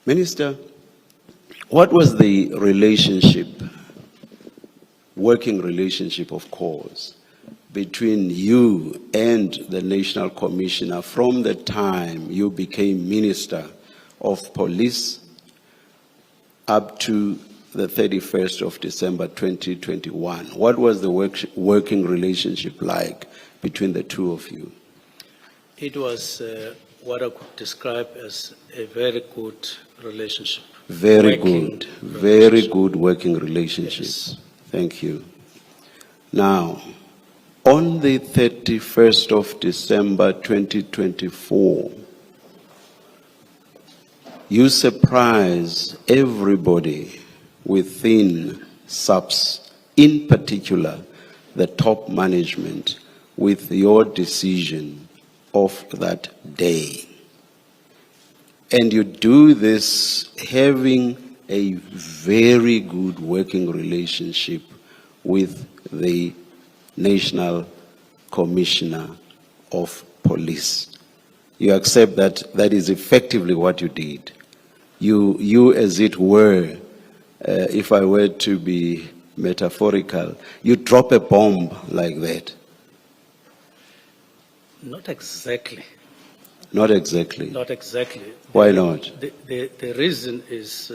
Minister, what was the relationship, working relationship of course, between you and the National Commissioner from the time you became Minister of Police up to the 31st of December 2021? What was the working relationship like between the two of you? It was what I could describe as a very good relationship. Very good working relationship. Yes. Thank you. Now, on the 31st of December 2024, you surprise everybody within SAPS, in particular the top management, with your decision of that day. And you do this having a very good working relationship with the National Commissioner of Police. You accept that that is effectively what you did. You as it were, if I were to be metaphorical, you drop a bomb like that. Not exactly. Not exactly. Not exactly. Why not? The reason is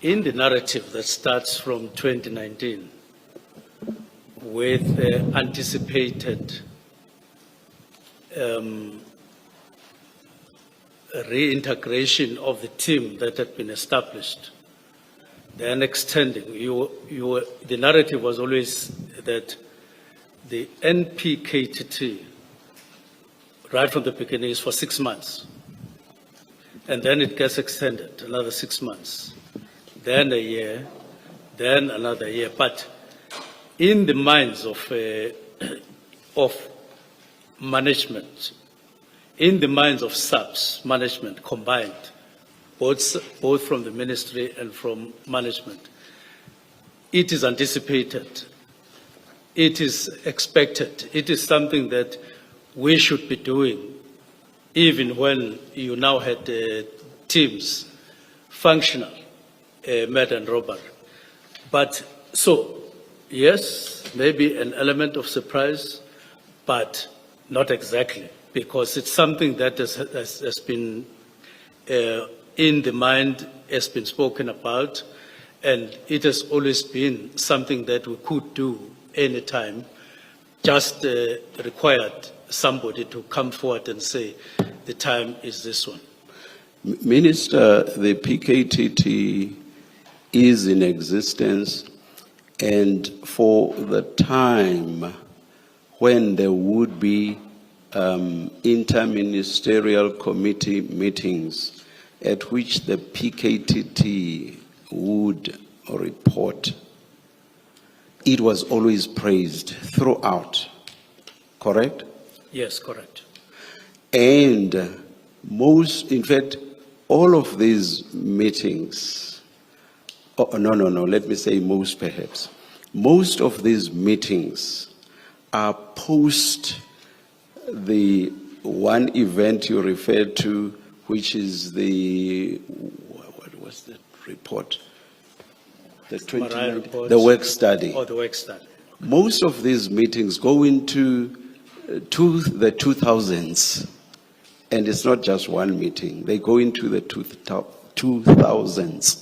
in the narrative that starts from 2019 with anticipated reintegration of the team that had been established, then extending. The narrative was always that the NPKTT, right from the beginning, is for 6 months. And then it gets extended another 6 months, then a year, then another year. But in the minds of management, in the minds of SAPS management combined, both from the ministry and from management, it is anticipated, it is expected, it is something that we should be doing, even when you now had teams functional, Med and Robert. But so, yes, maybe an element of surprise, but not exactly, because it's something that has been in the mind, has been spoken about, and it has always been something that we could do anytime, just required somebody to come forward and say, the time is this one. Minister, the PKTT is in existence, and for the time when there would be interministerial committee meetings at which the PKTT would report, it was always praised throughout, correct? Yes, correct. And in fact, all of these meetings, let me say most perhaps, most of these meetings are post the one event you referred to, which is what was that report? The work study. Oh, the work study. Most of these meetings go into the 2000s, and it's not just one meeting. They go into the 2000s.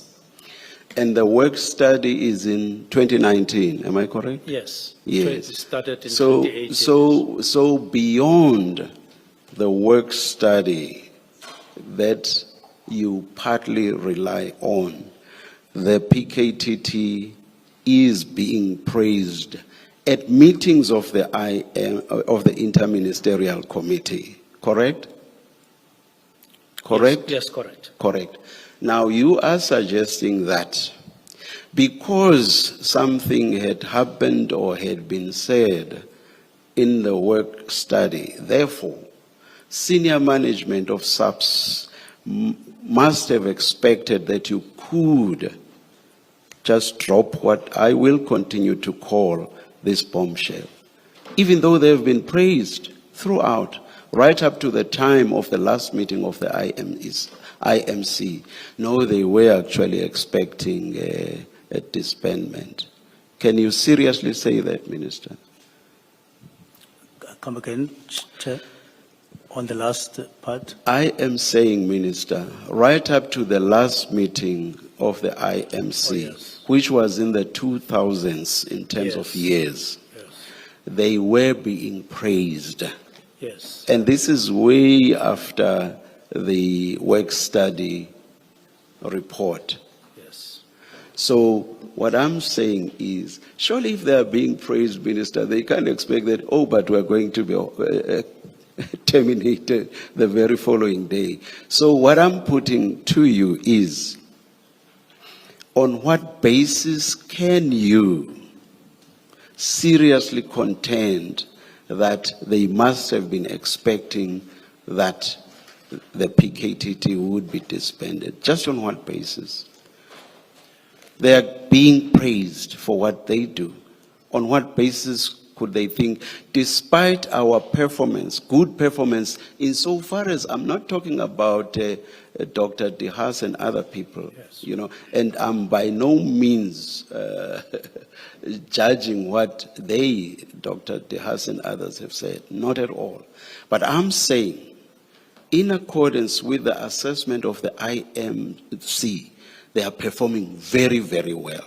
And the work study is in 2019, am I correct? Yes. Yes. It started in 2018. So beyond the work study that you partly rely on, the PKTT is being praised at meetings of the Interministerial Committee, correct? Correct? Yes, correct. Correct. Now you are suggesting that because something had happened or had been said in the work study, therefore, senior management of SAPS must have expected that you could just drop what I will continue to call this bombshell, even though they have been praised throughout. right up to the time of the last meeting of the IMC, no, they were actually expecting a disbandment. Can you seriously say that, Minister? Come again, Chair, on the last part. I am saying, Minister, right up to the last meeting of the IMC, Oh, yes. which was in the 2000s in terms of Yes. years, Yes. they were being praised. Yes. And this is way after the work study report. Yes. So what I'm saying is, surely if they are being praised, Minister, they can't expect that, oh, but we're going to be terminated the very following day. So what I'm putting to you is, on what basis can you seriously contend that they must have been expecting that the PKTT would be disbanded? Just on what basis? They are being praised for what they do. On what basis could they think, despite our performance, good performance, insofar as I'm not talking about Dr. DeHaas and other people, Yes. you know, and I'm by no means judging what they, Dr. DeHaas and others have said, not at all. But I'm saying, in accordance with the assessment of the IMC, they are performing very, very well.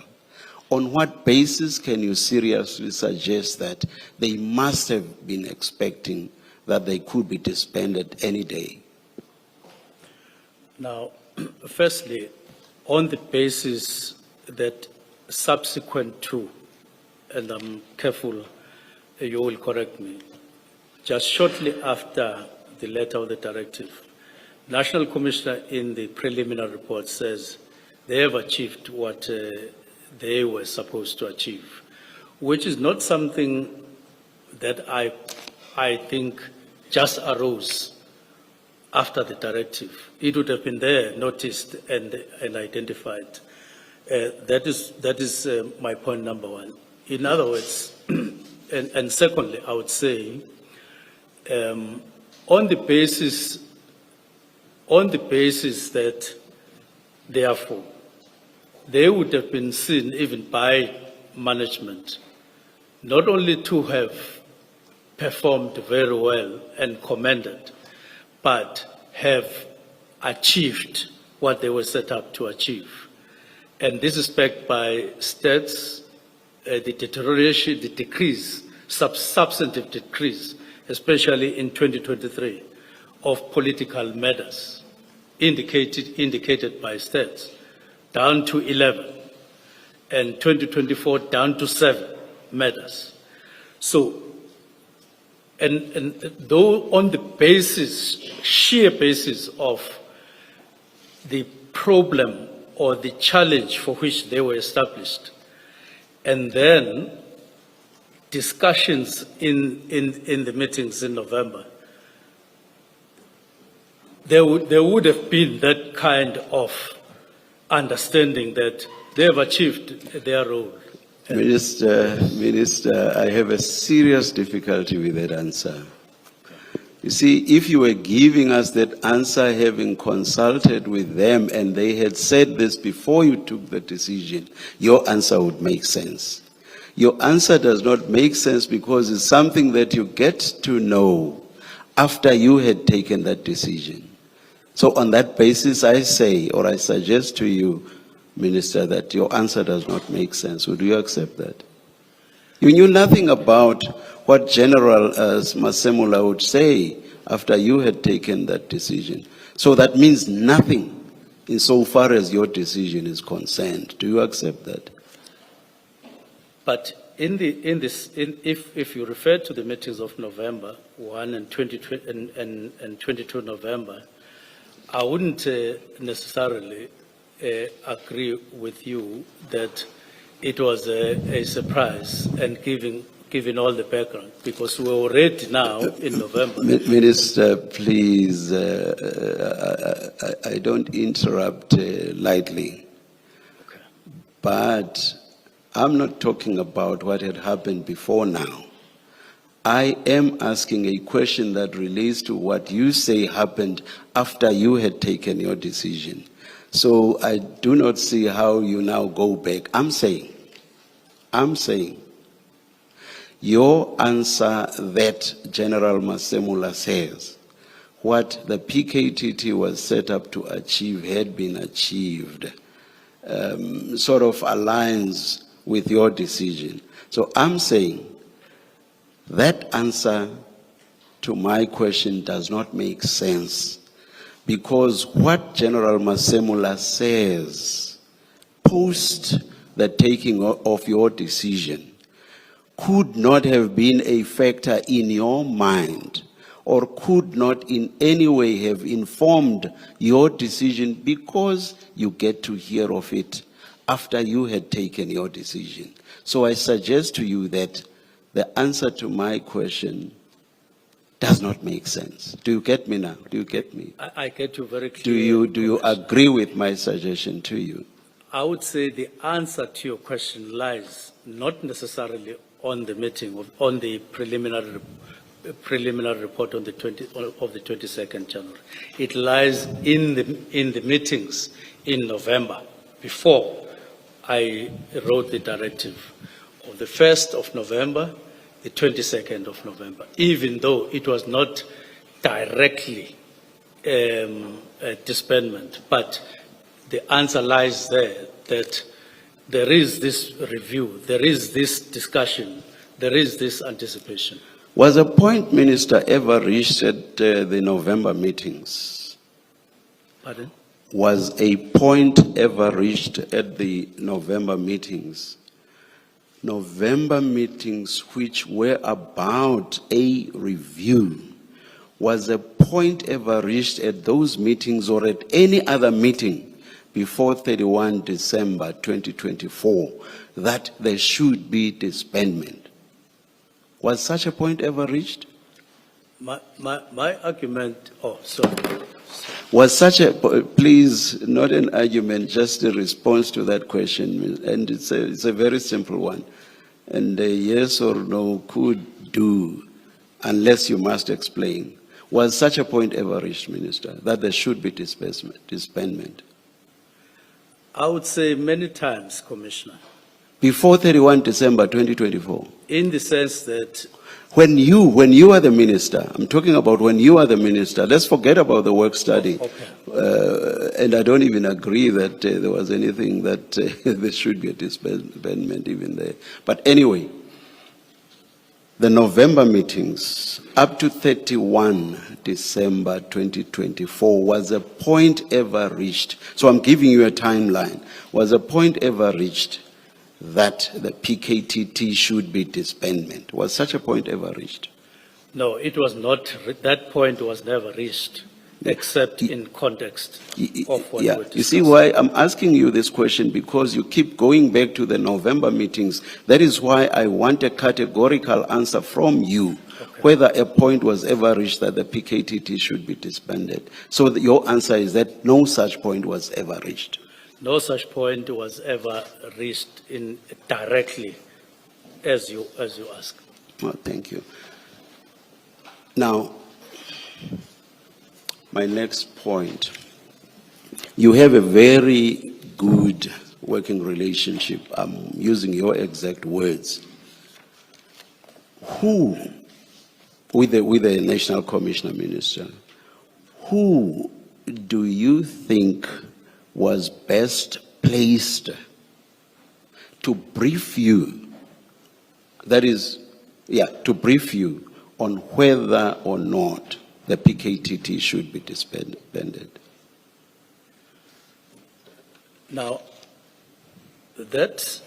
On what basis can you seriously suggest that they must have been expecting that they could be disbanded any day? Now, firstly, on the basis that subsequent to, and I'm careful, you will correct me, just shortly after the letter of the directive, National Commissioner in the preliminary report says they have achieved what they were supposed to achieve, which is not something that I think just arose after the directive. It would have been there, noticed, and identified. That is my point number one. In other words, and secondly, I would say, on the basis that, therefore, they would have been seen even by management not only to have performed very well and commended, but have achieved what they were set up to achieve. And this is backed by stats, the deterioration, the decrease, substantive decrease, especially in 2023, of political matters, indicated by stats, down to 11, and 2024 down to 7 matters. So, and though on the basis, sheer basis of the problem or the challenge for which they were established, and then discussions in the meetings in November, there would have been that kind of understanding that they have achieved their role. Minister, I have a serious difficulty with that answer. You see, if you were giving us that answer having consulted with them and they had said this before you took the decision, your answer would make sense. Your answer does not make sense because it's something that you get to know after you had taken that decision. So on that basis, I say, or I suggest to you, Minister, that your answer does not make sense. Would you accept that? You knew nothing about what General Masemula would say after you had taken that decision. So that means nothing insofar as your decision is concerned. Do you accept that? But if you refer to the meetings of November 1 and 22 November, I wouldn't necessarily agree with you that it was a surprise and given all the background, because we're already now in November. Minister, please, I don't interrupt lightly. Okay. But I'm not talking about what had happened before now. I am asking a question that relates to what you say happened after you had taken your decision. So I do not see how you now go back. I'm saying, your answer that General Masemula says, what the PKTT was set up to achieve had been achieved, sort of aligns with your decision. So I'm saying that answer to my question does not make sense, because what General Masemula says post the taking of your decision could not have been a factor in your mind, or could not in any way have informed your decision, because you get to hear of it after you had taken your decision. So I suggest to you that the answer to my question does not make sense. Do you get me now? Do you get me? I get you very clearly. Do you agree with my suggestion to you? I would say the answer to your question lies not necessarily on the meeting, on the preliminary report on the 22nd January. It lies in the meetings in November, before I wrote the directive, of the 1st of November, the 22nd of November, even though it was not directly a disbandment, but the answer lies there, that there is this review, there is this discussion, there is this anticipation. Was a point, Minister, ever reached at the November meetings? Pardon? Was a point ever reached at the November meetings? November meetings which were about a review. Was a point ever reached at those meetings or at any other meeting before 31 December 2024 that there should be disbandment? Was such a point ever reached? My argument, sorry. Was such a, please, not an argument, just a response to that question, and it's a very simple one. And a yes or no could do, unless you must explain. Was such a point ever reached, Minister, that there should be disbandment? I would say many times, Commissioner. Before 31 December 2024? In the sense that when you are the minister, I'm talking about when you are the minister, let's forget about the work study. Okay. And I don't even agree that there was anything that there should be a disbandment even there. But anyway, the November meetings up to 31 December 2024, was a point ever reached? So I'm giving you a timeline. Was a point ever reached that the PKTT should be disbandment? Was such a point ever reached? No, it was not. That point was never reached, except in context of what we're discussing. You see why I'm asking you this question? Because you keep going back to the November meetings. That is why I want a categorical answer from you, whether a point was ever reached that the PKTT should be disbanded. So your answer is that no such point was ever reached. No such point was ever reached directly, as you ask. Well, thank you. Now, my next point. You have a very good working relationship. I'm using your exact words. Who, with the National Commissioner Minister, who do you think was best placed to brief you, to brief you on whether or not the PKTT should be disbanded? Now, that...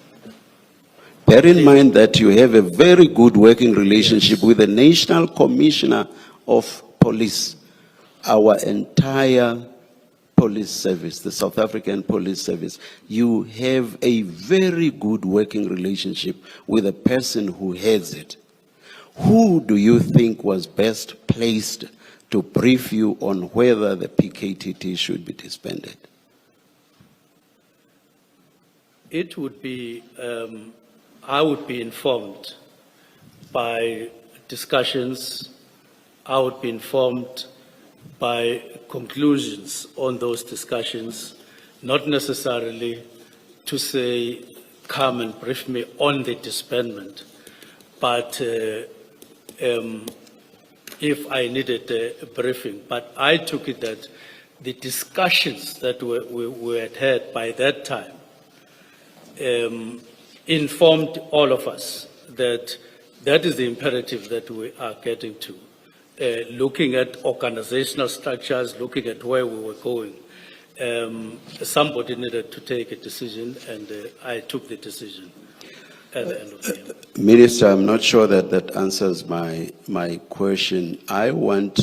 Bear in mind that you have a very good working relationship with the National Commissioner of Police, our entire police service, the South African Police Service. You have a very good working relationship with the person who heads it. Who do you think was best placed to brief you on whether the PKTT should be disbanded? It would be, I would be informed by discussions, I would be informed by conclusions on those discussions, not necessarily to say, come and brief me on the disbandment, but if I needed a briefing. But I took it that the discussions that we had by that time informed all of us that that is the imperative that we are getting to. Looking at organizational structures, looking at where we were going, somebody needed to take a decision, and I took the decision at the end of the year. Minister, I'm not sure that answers my question. I want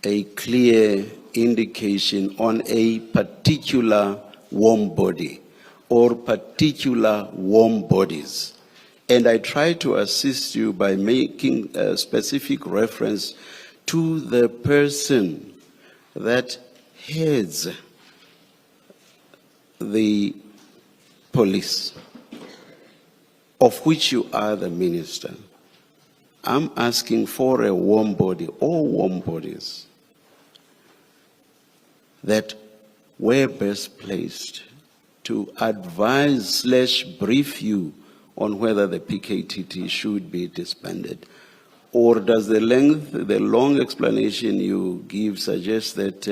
a clear indication on a particular warm body or particular warm bodies. And I try to assist you by making a specific reference to the person that heads the police, of which you are the minister. I'm asking for a warm body or warm bodies that were best placed to advise / brief you on whether the PKTT should be disbanded? Or does the long explanation you give suggest that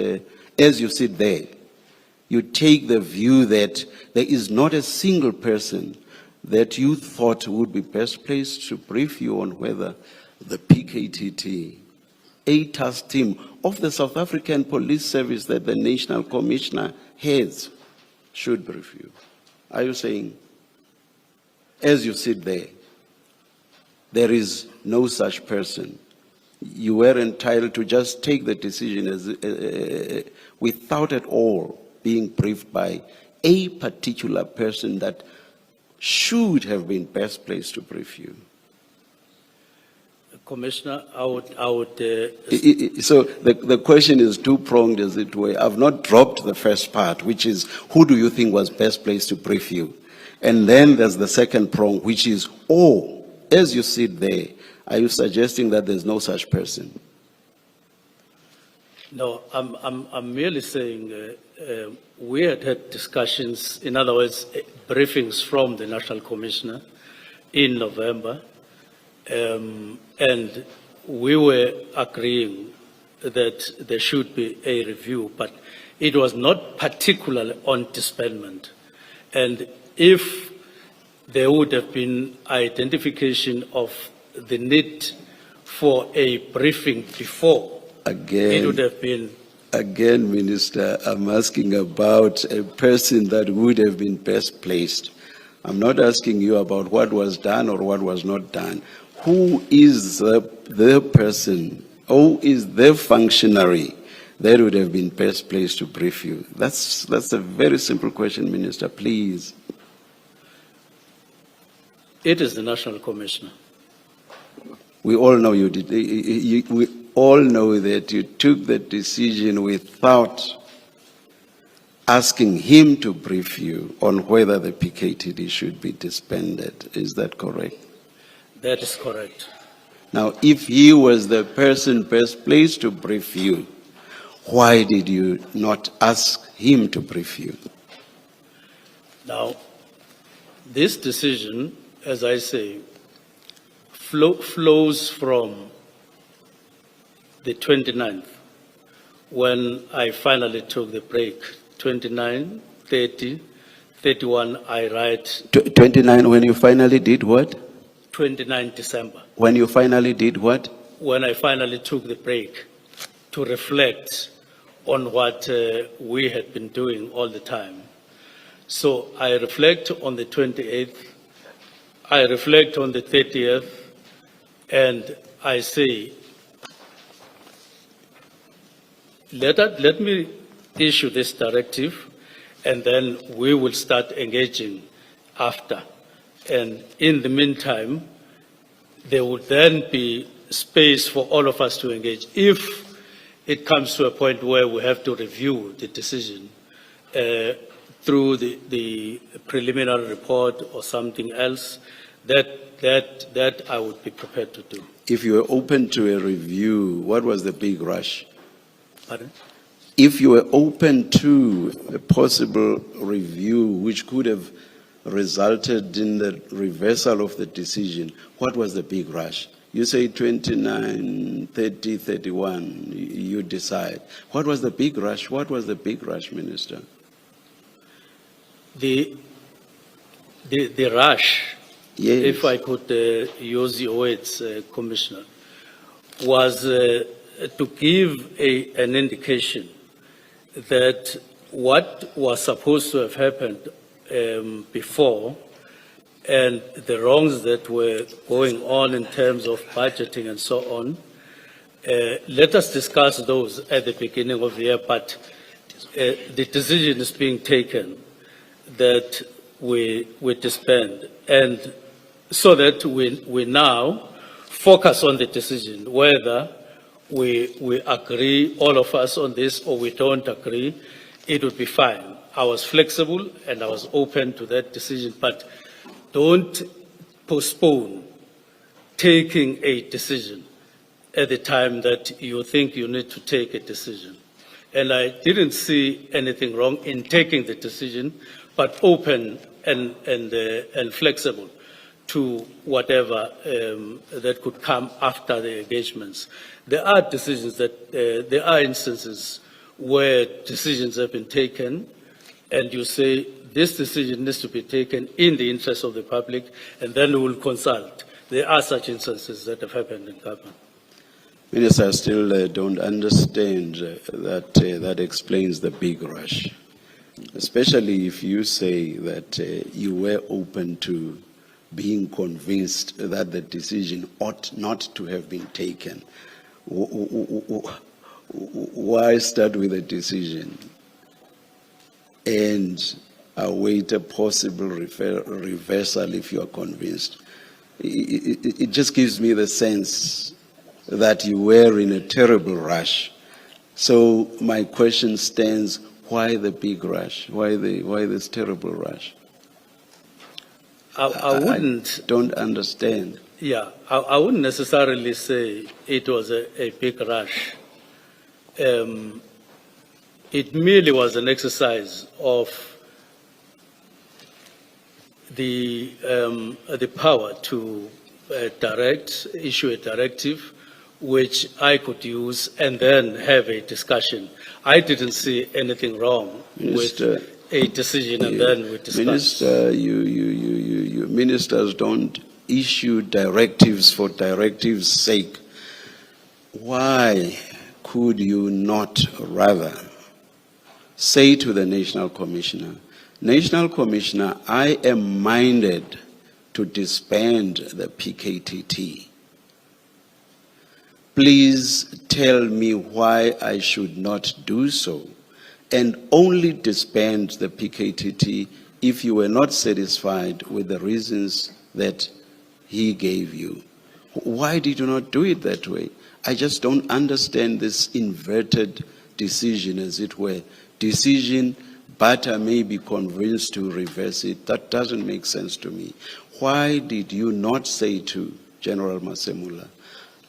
as you sit there, you take the view that there is not a single person that you thought would be best placed to brief you on whether the PKTT, a task team of the South African Police Service that the National Commissioner heads, should brief you? Are you saying, as you sit there, there is no such person? You were entitled to just take the decision without at all being briefed by a particular person that should have been best placed to brief you? Commissioner, I would So the question is two-pronged, as it were. I've not dropped the first part, which is, who do you think was best placed to brief you? And then there's the second prong, which is, as you sit there, are you suggesting that there's no such person? No, I'm merely saying we had discussions, in other words, briefings from the National Commissioner in November, and we were agreeing that there should be a review, but it was not particularly on disbandment. And if there would have been identification of the need for a briefing before, it would have been. Again, Minister, I'm asking about a person that would have been best placed. I'm not asking you about what was done or what was not done. Who is the person, who is the functionary that would have been best placed to brief you? That's a very simple question, Minister, please. It is the National Commissioner. We all know you did. We all know that you took the decision without asking him to brief you on whether the PKTD should be disbanded. Is that correct? That is correct. Now, if he was the person best placed to brief you, why did you not ask him to brief you? Now, this decision, as I say, flows from the 29th, when I finally took the break. 29, 30, 31, I write. 29, when you finally did what? 29 December. When you finally did what? When I finally took the break to reflect on what we had been doing all the time. So I reflect on the 28th, I reflect on the 30th, and I say, let me issue this directive, and then we will start engaging after. And in the meantime, there would then be space for all of us to engage. If it comes to a point where we have to review the decision through the preliminary report or something else, that I would be prepared to do. If you were open to a review, what was the big rush? Pardon? If you were open to a possible review which could have resulted in the reversal of the decision, what was the big rush? You say 29, 30, 31, you decide. What was the big rush? What was the big rush, Minister? The rush, Yes. if I could use your words, Commissioner, was to give an indication that what was supposed to have happened before and the wrongs that were going on in terms of budgeting and so on, let us discuss those at the beginning of the year, but the decision is being taken that we disband, and so that we now focus on the decision, whether we agree, all of us, on this, or we don't agree, it would be fine. I was flexible and I was open to that decision, but don't postpone taking a decision at the time that you think you need to take a decision. And I didn't see anything wrong in taking the decision, but open and flexible to whatever that could come after the engagements. There are decisions that, there are instances where decisions have been taken, and you say this decision needs to be taken in the interest of the public, and then we will consult. There are such instances that have happened in government. Minister, I still don't understand that explains the big rush, especially if you say that you were open to being convinced that the decision ought not to have been taken. Why start with a decision and await a possible reversal if you are convinced? It just gives me the sense that you were in a terrible rush. So my question stands, why the big rush? Why this terrible rush? I wouldn't. I don't understand. Yeah, I wouldn't necessarily say it was a big rush. It merely was an exercise of the power to issue a directive, which I could use and then have a discussion. I didn't see anything wrong Minister, with a decision and then we discuss. Minister, you ministers don't issue directives for directives' sake. Why could you not rather say to the National Commissioner, National Commissioner, I am minded to disband the PKTT. Please tell me why I should not do so, and only disband the PKTT if you were not satisfied with the reasons that he gave you. Why did you not do it that way? I just don't understand this inverted decision, as it were. Decision, but I may be convinced to reverse it. That doesn't make sense to me. Why did you not say to General Masemula,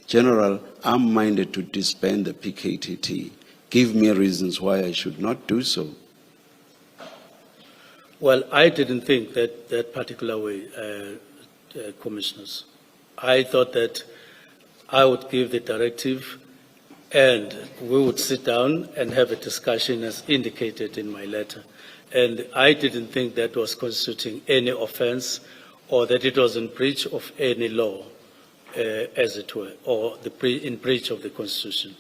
General, I'm minded to disband the PKTT. Give me reasons why I should not do so. Well, I didn't think that particular way, Commissioners. I thought that I would give the directive and we would sit down and have a discussion as indicated in my letter. And I didn't think that was constituting any offense or that it was in breach of any law, as it were, or in breach of the Constitution.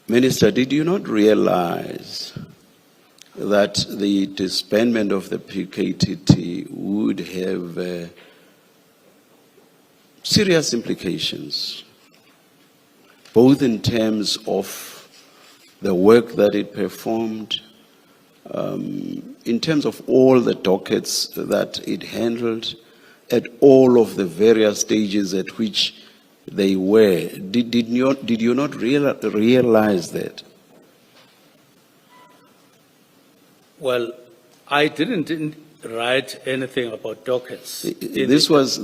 Minister, did you not realize that the disbandment of the PKTT would have serious implications, both in terms of the work that it performed, in terms of all the dockets that it handled, at all of the various stages at which they were? Did you not realize that? Well, I didn't write anything about dockets. This was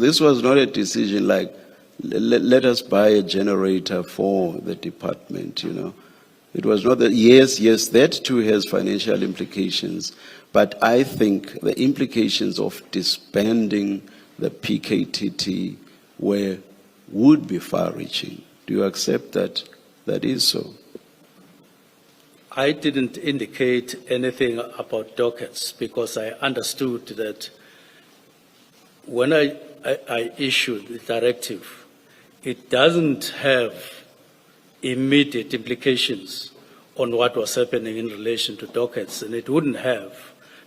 not a decision like let us buy a generator for the department, you know. It was not that, yes, that too has financial implications, but I think the implications of disbanding the PKTT would be far-reaching. Do you accept that that is so? I didn't indicate anything about dockets because I understood that when I issued the directive, it doesn't have immediate implications on what was happening in relation to dockets, and it wouldn't have,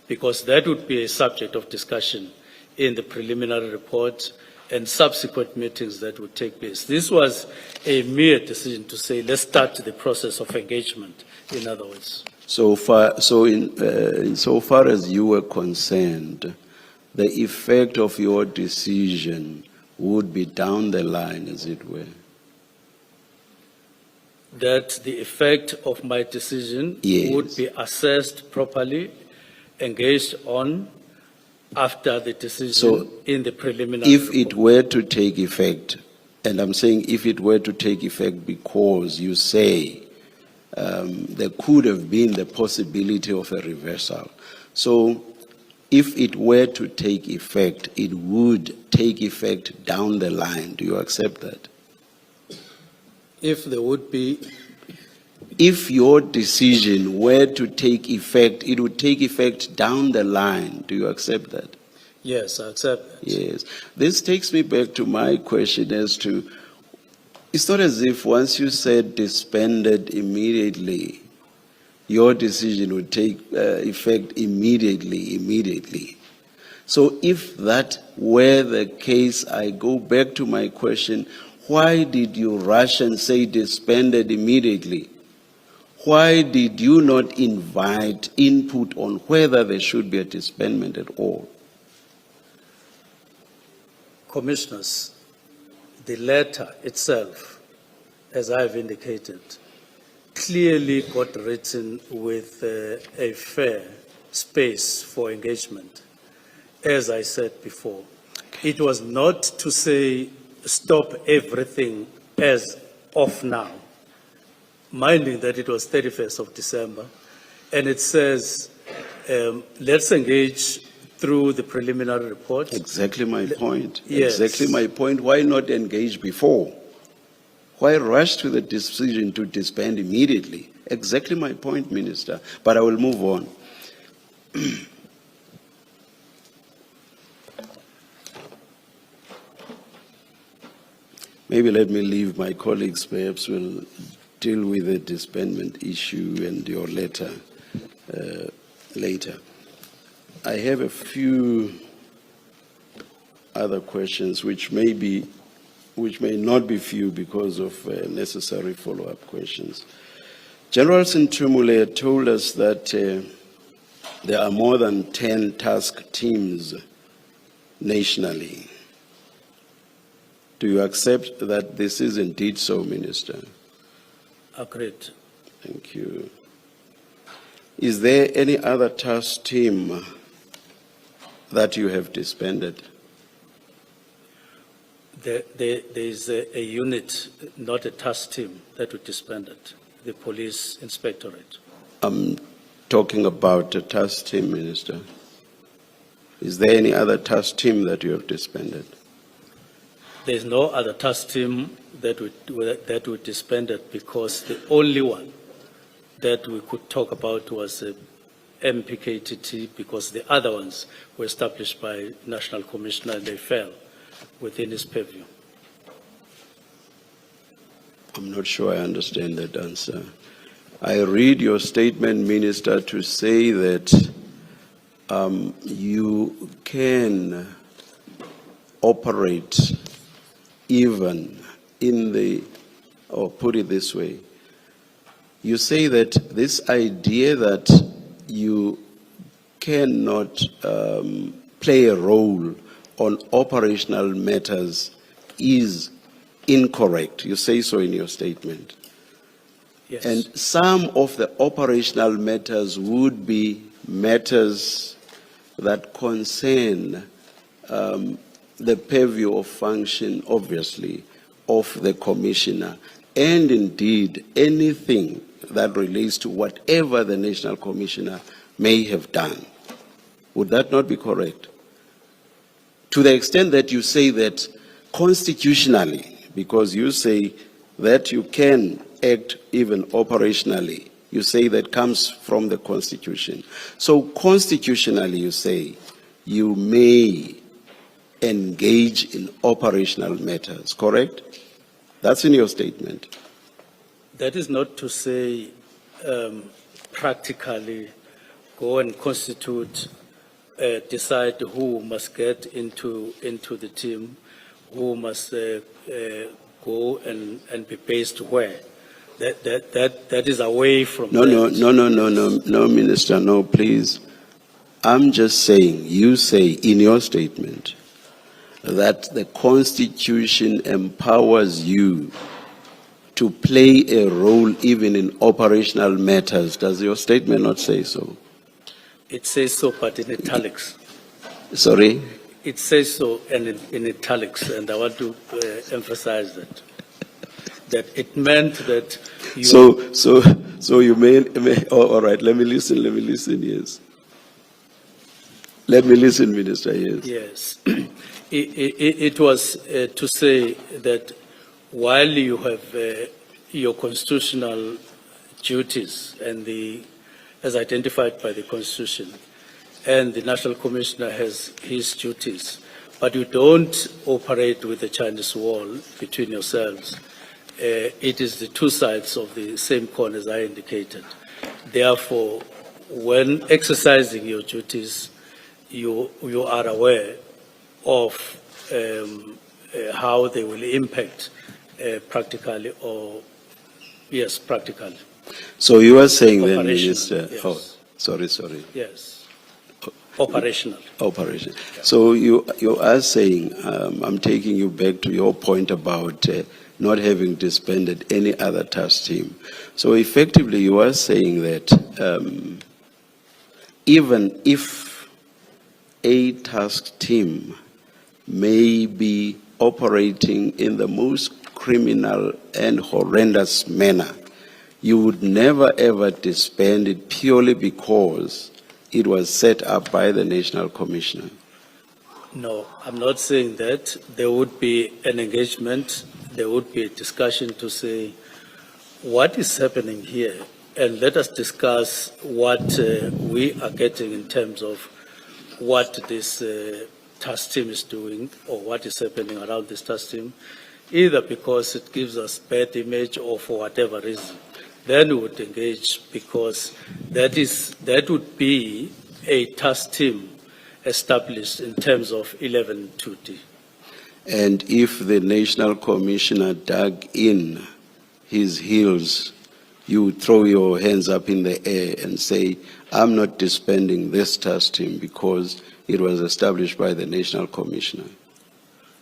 because that would be a subject of discussion in the preliminary report and subsequent meetings that would take place. This was a mere decision to say, let's start the process of engagement, in other words. So far as you were concerned, the effect of your decision would be down the line, as it were. That the effect of my decision Yes. would be assessed properly, engaged on after the decision So in the preliminary if it report. were to take effect, and I'm saying if it were to take effect because you say there could have been the possibility of a reversal. So if it were to take effect, it would take effect down the line. Do you accept that? If there would be, If your decision were to take effect, it would take effect down the line. Do you accept that? yes, I accept that. Yes. This takes me back to my question as to, it's not as if once you said disbanded immediately, your decision would take effect immediately. So if that were the case, I go back to my question, why did you rush and say disbanded immediately? Why did you not invite input on whether there should be a disbandment at all? Commissioners, the letter itself, as I've indicated, clearly got written with a fair space for engagement. As I said before, it was not to say stop everything as of now, minding that it was 31st of December, and it says let's engage through the preliminary report. Exactly my point. Yes. Exactly my point. Why not engage before? Why rush to the decision to disband immediately? Exactly my point, Minister. But I will move on. Maybe let me leave my colleagues, perhaps will deal with the disbandment issue and your letter later. I have a few other questions which may not be few because of necessary follow-up questions. General Sintumule told us that there are more than 10 task teams nationally. Do you accept that this is indeed so, Minister? Agreed. Thank you. Is there any other task team that you have disbanded? There is a unit, not a task team, that we disbanded, the police inspectorate. I'm talking about a task team, Minister. Is there any other task team that you have disbanded? There is no other task team that we disbanded because the only one that we could talk about was MPKTT, because the other ones were established by National Commissioner and they fell within his purview. I'm not sure I understand that answer. I read your statement, Minister, to say that you can operate even in the, or put it this way, you say that this idea that you cannot play a role on operational matters is incorrect. You say so in your statement. Yes. And some of the operational matters would be matters that concern the purview of function, obviously, of the commissioner, and indeed anything that relates to whatever the national commissioner may have done. Would that not be correct? To the extent that you say that constitutionally, because you say that you can act even operationally, you say that comes from the Constitution. So constitutionally you say you may engage in operational matters, correct? That's in your statement. That is not to say practically go and constitute, decide who must get into the team, who must go and be based where. That is away from No, Minister, no, please. I'm just saying, you say in your statement that the Constitution empowers you to play a role even in operational matters. Does your statement not say so? It says so, but in italics. Sorry? It says so in italics, and I want to emphasize that it meant that you... So you may oh, all right, let me listen, yes. Let me listen, Minister, yes. Yes. It was to say that while you have your constitutional duties and as identified by the Constitution, and the National Commissioner has his duties, but you don't operate with the Chinese wall between yourselves. It is the two sides of the same coin, as I indicated. Therefore, when exercising your duties, you are aware of how they will impact practically or, yes, practically. So you are saying then, Operational, Minister, yes. oh, sorry. Yes, operational. Operation. So you are saying, I'm taking you back to your point about not having disbanded any other task team. So effectively you are saying that even if a task team may be operating in the most criminal and horrendous manner, you would never ever disband it purely because it was set up by the National Commissioner. No, I'm not saying that. There would be an engagement, there would be a discussion to say what is happening here, and let us discuss what we are getting in terms of what this task team is doing or what is happening around this task team, either because it gives us bad image or for whatever reason. Then we would engage, because that would be a task team established in terms of 11(2)(d). And if the National Commissioner dug in his heels, you would throw your hands up in the air and say, I'm not disbanding this task team because it was established by the National Commissioner.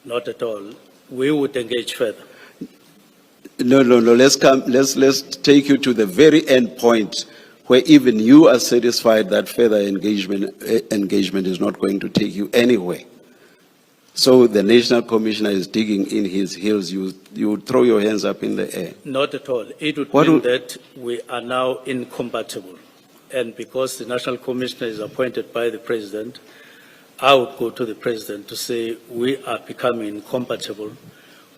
Not at all. We would engage further. No. Let's take you to the very end point where even you are satisfied that further engagement is not going to take you anywhere. So the National Commissioner is digging in his heels. You would throw your hands up in the air. Not at all. It would mean that we are now incompatible. And because the National Commissioner is appointed by the President, I would go to the President to say we are becoming incompatible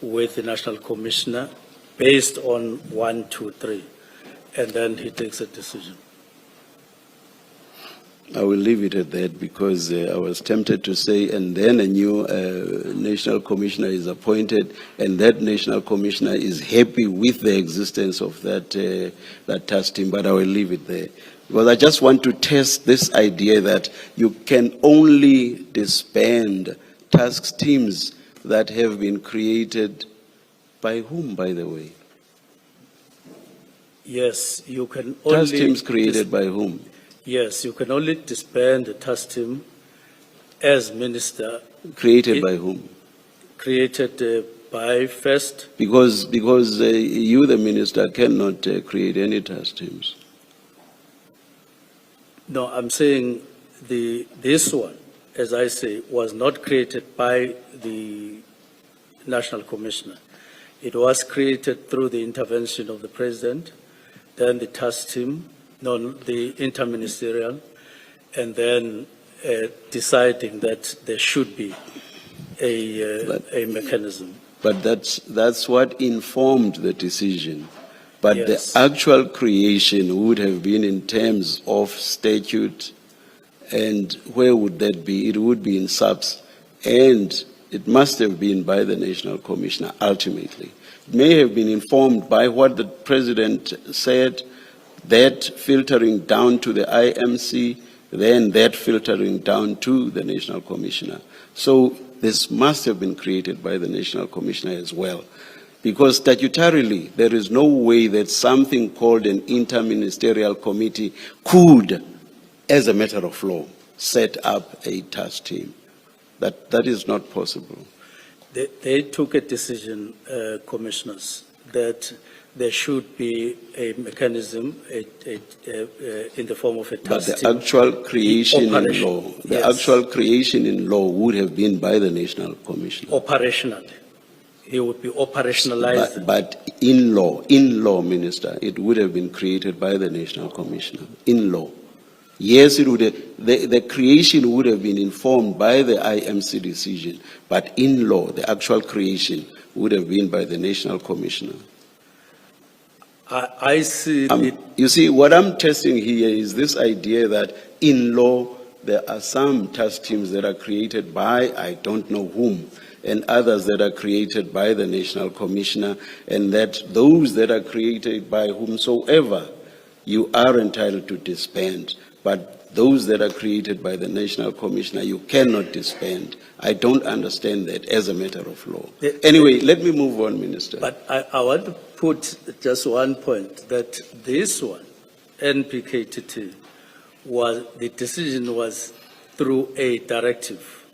with the National Commissioner based on 1, 2, 3, and then he takes a decision. I will leave it at that because I was tempted to say, and then a new National Commissioner is appointed, and that National Commissioner is happy with the existence of that task team, but I will leave it there. Because I just want to test this idea that you can only disband task teams that have been created by whom, by the way? Yes, you can only... Task teams created by whom? Yes, you can only disband the task team as minister. Created by whom? Created by first... Because you, the minister, cannot create any task teams. No, I'm saying this one, as I say, was not created by the National Commissioner. It was created through the intervention of the President, then the task team, the interministerial, and then deciding that there should be a mechanism. But that's what informed the decision. But Yes. the actual creation would have been in terms of statute, and where would that be? It would be in subs, and it must have been by the National Commissioner ultimately. It may have been informed by what the President said, that filtering down to the IMC, then that filtering down to the National Commissioner. So this must have been created by the National Commissioner as well. Because statutorily, there is no way that something called an interministerial committee could, as a matter of law, set up a task team. That is not possible. They took a decision, commissioners, that there should be a mechanism in the form of a But task the team. actual creation in Operation, law, the yes. actual creation in law would have been by the National Commissioner. Operationally. He would be operationalized. But in law, Minister, it would have been created by the National Commissioner, in law. Yes, it would have, the creation would have been informed by the IMC decision, but in law, the actual creation would have been by the National Commissioner. I see it. You see, what I'm testing here is this idea that in law, there are some task teams that are created by I don't know whom, and others that are created by the National Commissioner, and that those that are created by whomsoever, you are entitled to disband. But those that are created by the National Commissioner, you cannot disband. I don't understand that as a matter of law. Anyway, let me move on, Minister. But I want to put just one point, that this one, NPKTT, the decision was through a directive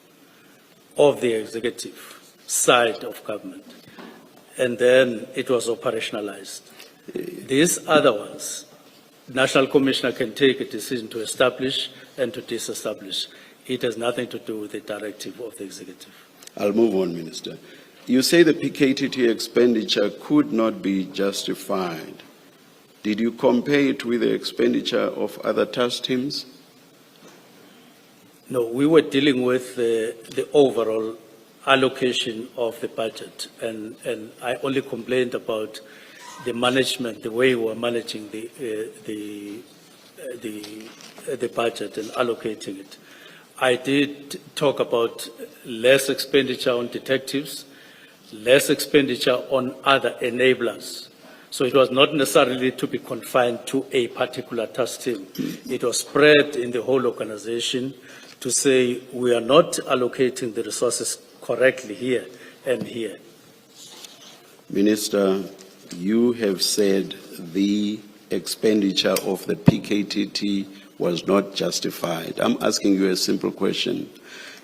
of the executive side of government, and then it was operationalized. These other ones, National Commissioner can take a decision to establish and to disestablish. It has nothing to do with the directive of the executive. I'll move on, Minister. You say the PKTT expenditure could not be justified. Did you compare it with the expenditure of other task teams? No, we were dealing with the overall allocation of the budget, and I only complained about the management, the way we were managing the budget and allocating it. I did talk about less expenditure on detectives, less expenditure on other enablers. So it was not necessarily to be confined to a particular task team. It was spread in the whole organization to say we are not allocating the resources correctly here and here. Minister, you have said the expenditure of the PKTT was not justified. I'm asking you a simple question.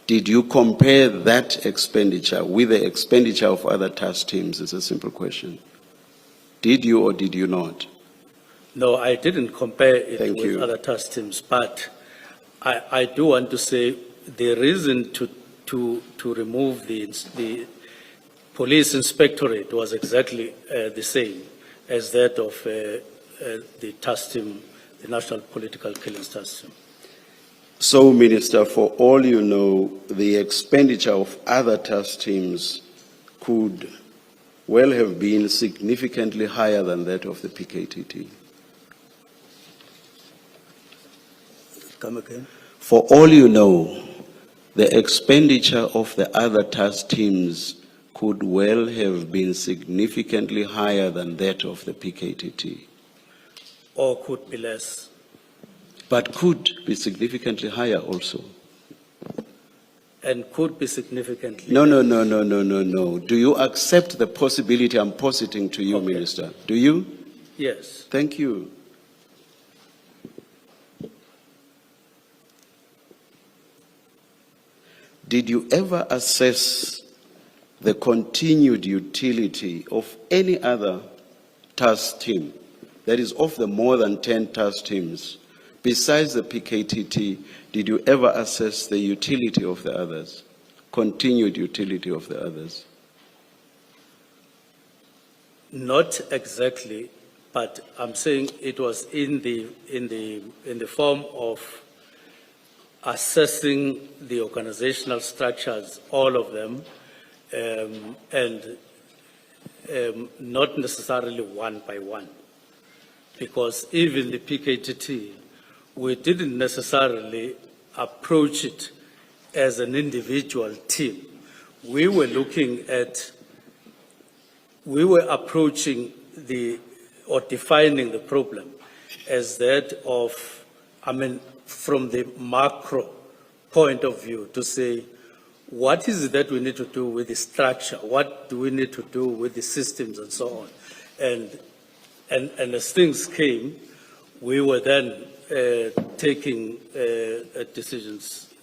Did you compare that expenditure with the expenditure of other task teams? It's a simple question. Did you or did you not? No, I didn't compare it Thank with you. other task teams, but I do want to say the reason to remove the police inspectorate was exactly the same as that of the task team, the National Political Killings Task Team. So, Minister, for all you know, the expenditure of other task teams could well have been significantly higher than that of the PKTT. Come again? For all you know, the expenditure of the other task teams could well have been significantly higher than that of the PKTT. Or could be less. But could be significantly higher also. And could be significantly No. less. Do you accept the possibility I'm positing to you, Okay. Minister? Do you? Yes. Thank you. Did you ever assess the continued utility of any other task team, that is of the more than 10 task teams, besides the PKTT? Did you ever assess the utility of the others, continued utility of the others? Not exactly, but I'm saying it was in the form of assessing the organizational structures, all of them, and not necessarily one by one, because even the PKTT, we didn't necessarily approach it as an individual team. We were approaching or defining the problem as that of, from the macro point of view, to say, what is it that we need to do with the structure? What do we need to do with the systems and so on? And as things came, we were then taking decisions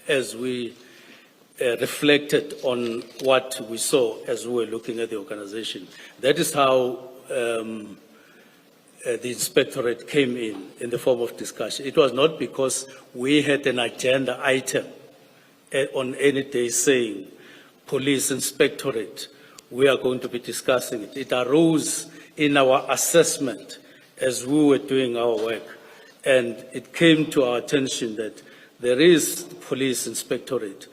as we reflected on what we saw as we were looking at the organization. That is how the inspectorate came in the form of discussion. It was not because we had an agenda item on any day saying, police inspectorate, we are going to be discussing it. It arose in our assessment as we were doing our work. And it came to our attention that there is police inspectorate.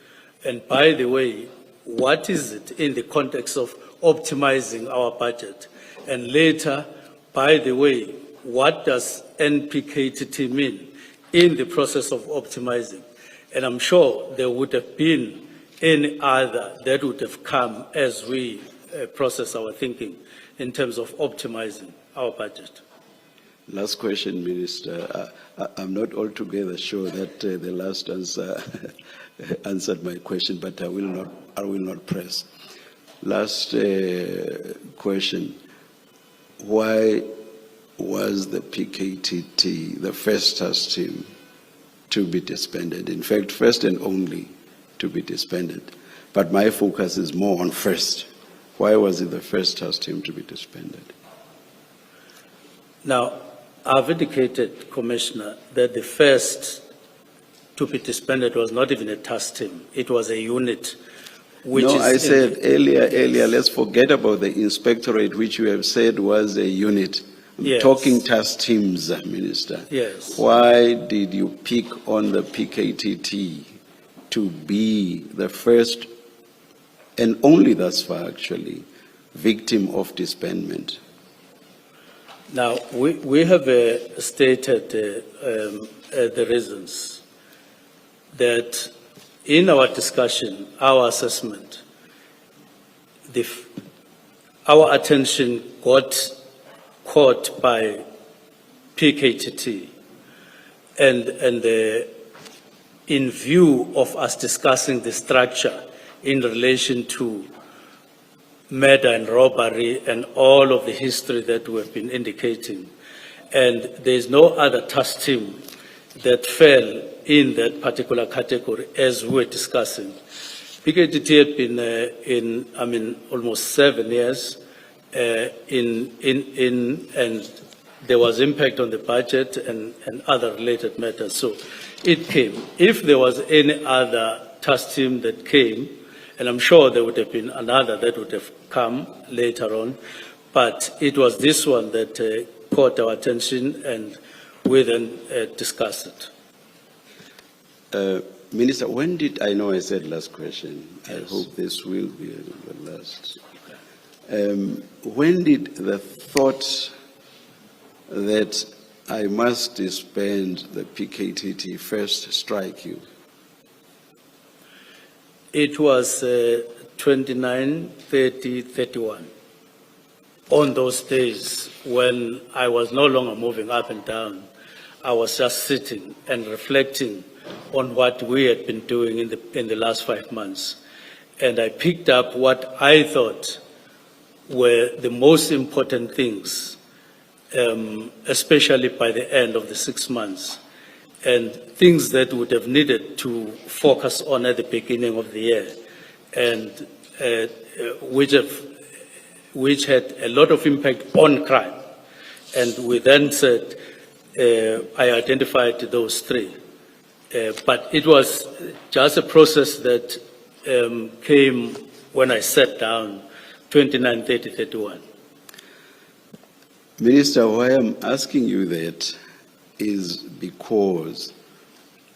And by the way, what is it in the context of optimizing our budget? And later, by the way, what does NPKTT mean in the process of optimizing? And I'm sure there would have been any other that would have come as we process our thinking in terms of optimizing our budget. Last question, Minister. I'm not altogether sure that the last answer answered my question, but I will not press. Last question. Why was the PKTT the first task team to be disbanded? In fact, first and only to be disbanded. But my focus is more on first. Why was it the first task team to be disbanded? Now, I've indicated, Commissioner, that the first to be disbanded was not even a task team. It was a unit. I said earlier, let's forget about the inspectorate, which you have said was a unit. Yes. Talking task teams, Minister. Yes. Why did you pick on the PKTT to be the first, and only thus far actually, victim of disbandment? Now, we have stated the reasons that in our discussion, our assessment, our attention got caught by PKTT, and in view of us discussing the structure in relation to murder and robbery and all of the history that we have been indicating. And there is no other task team that fell in that particular category as we were discussing. PKTT had been almost 7 years and there was impact on the budget and other related matters. So it came. If there was any other task team that came, and I'm sure there would have been another that would have come later on, but it was this one that caught our attention, and we then discussed it. Minister, when did, I know I said last question, Yes. I hope this will be the last. When did the thought that I must disband the PKTT first strike you? It was 29, 30, 31. On those days when I was no longer moving up and down, I was just sitting and reflecting on what we had been doing in the last 5 months. And I picked up what I thought were the most important things, especially by the end of the 6 months, and things that would have needed to focus on at the beginning of the year, and which had a lot of impact on crime. And we then said, I identified those three. But it was just a process that came when I sat down, 29, 30, 31. Minister, why I'm asking you that is because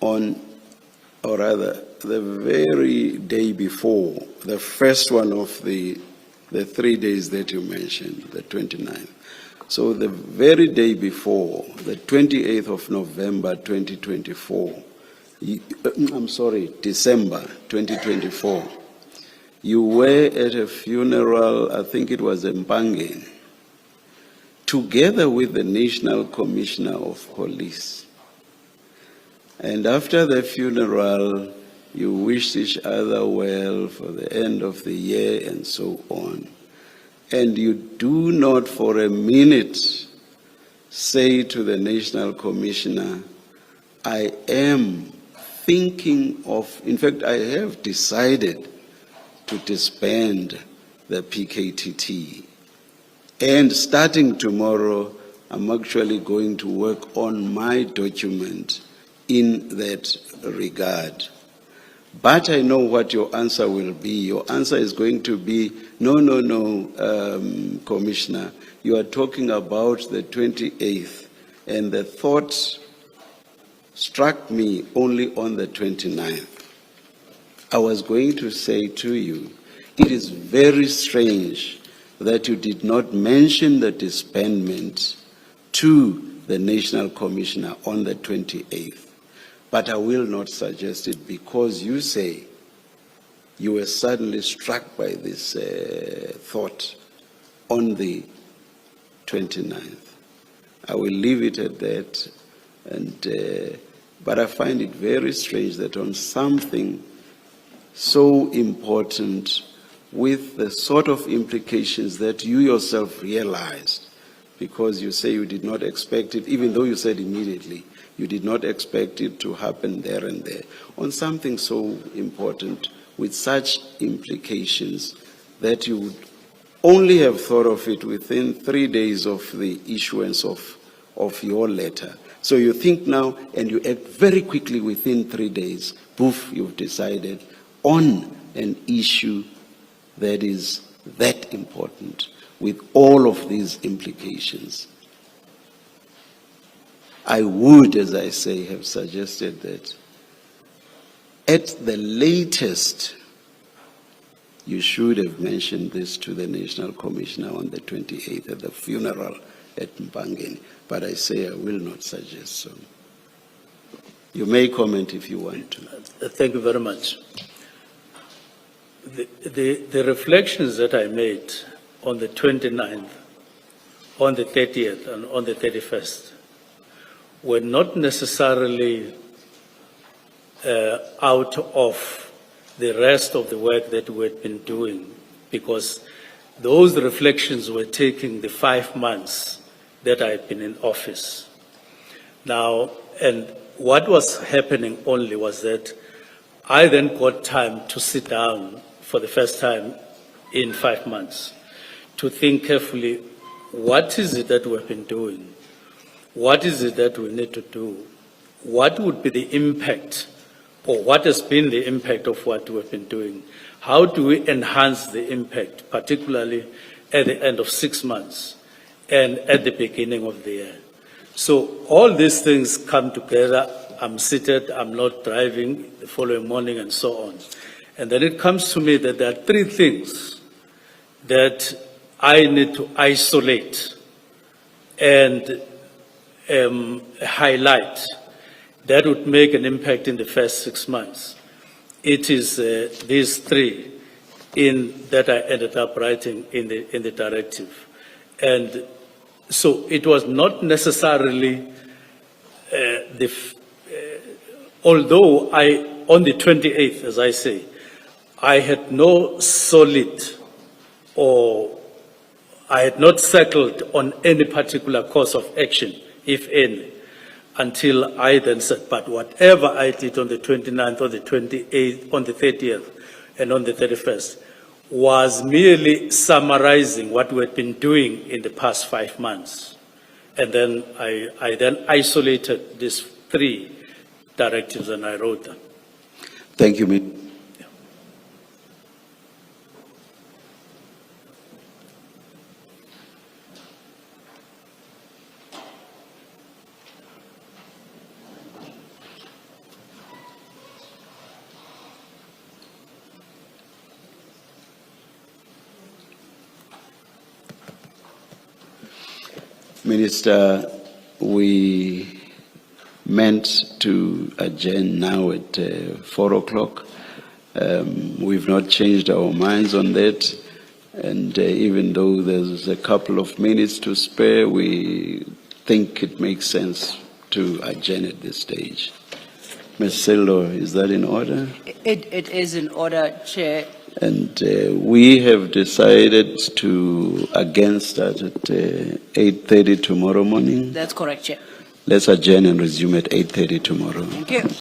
or rather, the very day before, the first one of the 3 days that you mentioned, the 29th. So the very day before, the 28th of November 2024, December 2024, you were at a funeral, I think it was in Mpangeni, together with the National Commissioner of Police. And after the funeral, you wished each other well for the end of the year and so on. And you do not for a minute say to the National Commissioner, I am thinking of, in fact, I have decided to disband the PKTT. And starting tomorrow, I'm actually going to work on my document in that regard. But I know what your answer will be. Your answer is going to be, no, Commissioner, you are talking about the 28th, and the thought struck me only on the 29th. I was going to say to you, it is very strange that you did not mention the disbandment to the National Commissioner on the 28th. But I will not suggest it because you say you were suddenly struck by this thought on the 29th. I will leave it at that. But I find it very strange that on something so important with the sort of implications that you yourself realized, because you say you did not expect it, even though you said immediately, you did not expect it to happen there and there, on something so important with such implications that you would only have thought of it within 3 days of the issuance of your letter. So you think now and you act very quickly within 3 days, poof, you've decided on an issue that is that important with all of these implications. I would, as I say, have suggested that at the latest, you should have mentioned this to the National Commissioner on the 28th at the funeral at Mpangeni. But I say I will not suggest so. You may comment if you want to. Thank you very much. The reflections that I made on the 29th, on the 30th, and on the 31st were not necessarily out of the rest of the work that we had been doing, because those reflections were taking the 5 months that I had been in office. Now, and what was happening only was that I then got time to sit down for the first time in 5 months to think carefully, what is it that we've been doing? What is it that we need to do? What would be the impact, or what has been the impact of what we've been doing? How do we enhance the impact, particularly at the end of 6 months and at the beginning of the year? So all these things come together. I'm seated, I'm not driving the following morning and so on. And then it comes to me that there are 3 things that I need to isolate and highlight that would make an impact in the first 6 months. It is these 3 that I ended up writing in the directive. And so it was not necessarily although on the 28th, as I say, I had no solid, or I had not settled on any particular course of action, if any, until I then said, but whatever I did on the 29th, on the 28th, on the 30th, and on the 31st, was merely summarizing what we had been doing in the past 5 months. And then I then isolated these 3 directives and I wrote them. Thank you, Minister, we meant to adjourn now at 4 o'clock. We've not changed our minds on that. And even though there's a couple of minutes to spare, we think it makes sense to adjourn at this stage. Ms. Senzo, is that in order? It is in order, Chair. And we have decided to again start at 8:30 tomorrow morning. That's correct, Chair. Let's adjourn and resume at 8:30 tomorrow. Thank you.